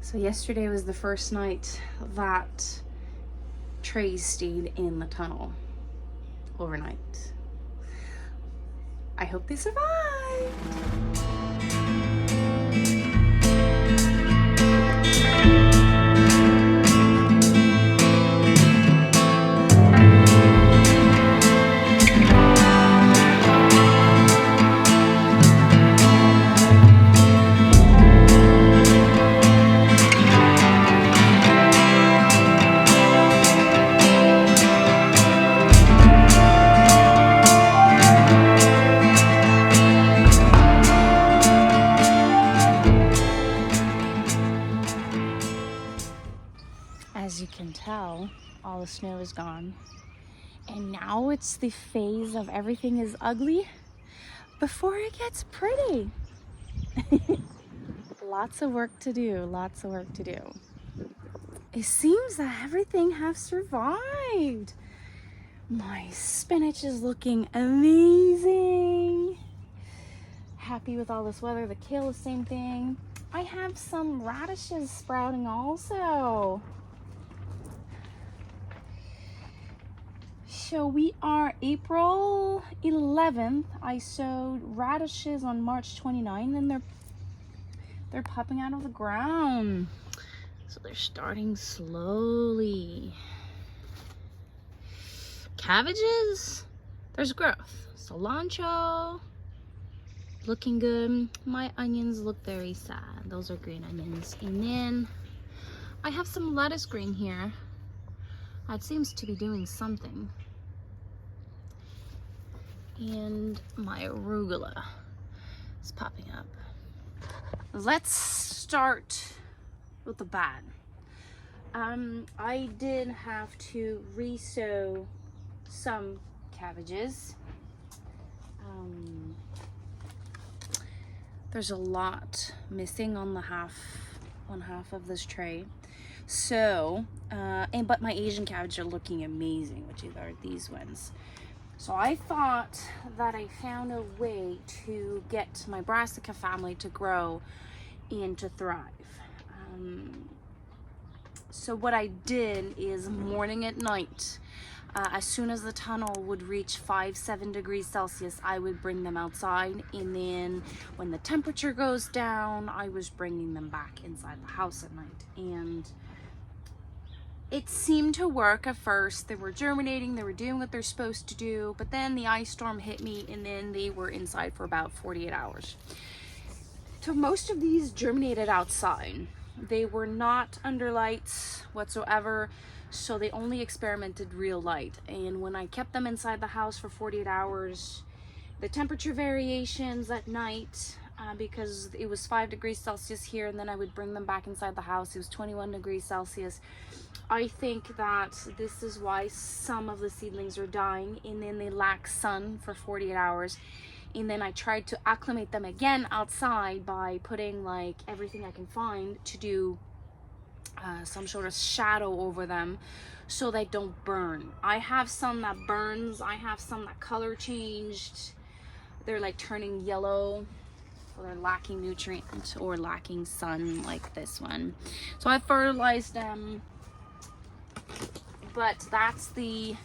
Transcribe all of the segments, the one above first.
So yesterday was the first night that trays stayed in the tunnel overnight. I hope they survived. As you can tell, all the snow is gone. And now it's the phase of everything is ugly before it gets pretty. Lots of work to do, lots of work to do. It seems that everything has survived. My spinach is looking amazing. Happy with all this weather. The kale, the same thing. I have some radishes sprouting also. So we are April 11th. I sowed radishes on March 29th and they're popping out of the ground. So they're starting slowly. Cabbages, there's growth. Cilantro, looking good. My onions look very sad. Those are green onions. And then I have some lettuce green here. It seems to be doing something. And my arugula is popping up. Let's start with the bad. I did have to re-sow some cabbages. There's a lot missing on one half of this tray. So, but my Asian cabbage are looking amazing, which are these ones. So I thought that I found a way to get my brassica family to grow and to thrive. So what I did is morning and night, as soon as the tunnel would reach 5-7 degrees Celsius, I would bring them outside. And then when the temperature goes down, I was bringing them back inside the house at night. And it seemed to work at first. They were germinating, they were doing what they're supposed to do, but then the ice storm hit me and then they were inside for about 48 hours. So most of these germinated outside. They were not under lights whatsoever, so they only experimented real light. And when I kept them inside the house for 48 hours, the temperature variations at night, because it was 5 degrees Celsius here, and then I would bring them back inside the house, it was 21 degrees Celsius. I think that this is why some of the seedlings are dying, and then they lack sun for 48 hours. And then I tried to acclimate them again outside by putting like everything I can find to do some sort of shadow over them so they don't burn. I have some that burns, I have some that color changed. They're like turning yellow. So they're lacking nutrient or lacking sun, like this one. So I fertilized them. But that's the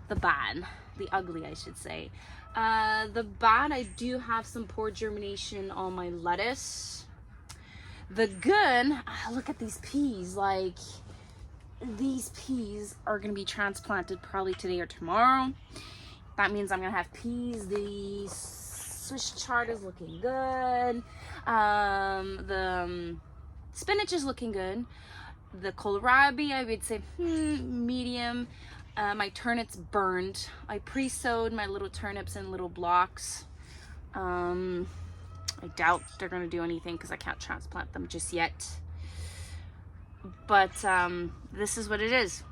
bad, the ugly, I should say. The bad, I do have some poor germination on my lettuce. The good, look at these peas. Like, these peas are going to be transplanted probably today or tomorrow. That means I'm going to have peas. The Swiss chard is looking good. The spinach is looking good. The kohlrabi, I would say medium. My turnips burned. I pre-sowed my little turnips in little blocks. I doubt they're going to do anything because I can't transplant them just yet. But this is what it is.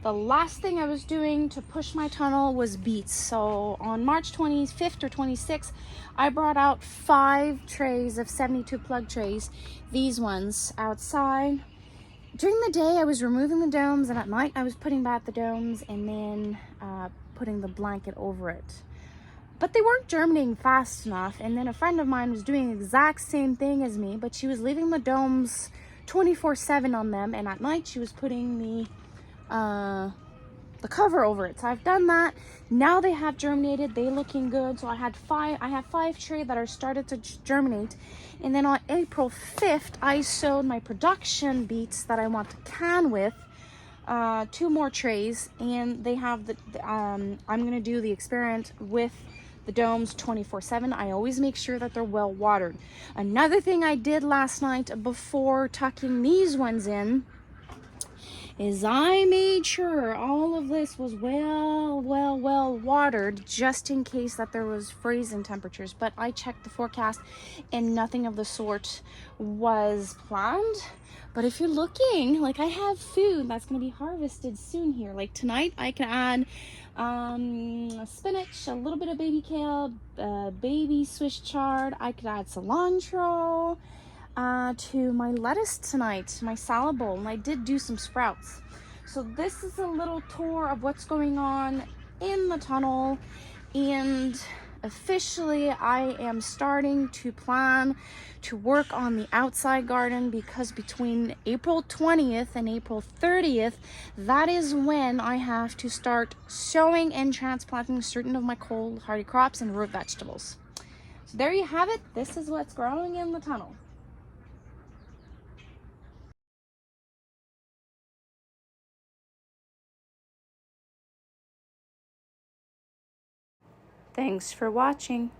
The last thing I was doing to push my tunnel was beets. So on March 25th or 26th, I brought out 5 trays of 72 plug trays, these ones, outside. During the day, I was removing the domes, and at night, I was putting back the domes and then putting the blanket over it. but they weren't germinating fast enough. And then a friend of mine was doing the exact same thing as me, but she was leaving the domes 24/7 on them, and at night she was putting the cover over it. So I've done that. Now they have germinated. They looking good. So I have 5 trays that are started to germinate. And then on April 5th, I sowed my production beets that I want to can with, 2 more trays, and they have I'm gonna do the experiment with the domes 24/7. I always make sure that they're well watered. Another thing I did last night before tucking these ones in is I made sure all of this was well watered, just in case that there was freezing temperatures. But I checked the forecast and nothing of the sort was planned. But if you're looking, like, I have food that's going to be harvested soon here. Like tonight I can add spinach, a little bit of baby kale, baby Swiss chard. I could add cilantro to my lettuce tonight, my salad bowl, and I did do some sprouts. So this is a little tour of what's going on in the tunnel, and officially I am starting to plan to work on the outside garden, because between April 20th and April 30th, that is when I have to start sowing and transplanting certain of my cold hardy crops and root vegetables. So there you have it. This is what's growing in the tunnel. Thanks for watching.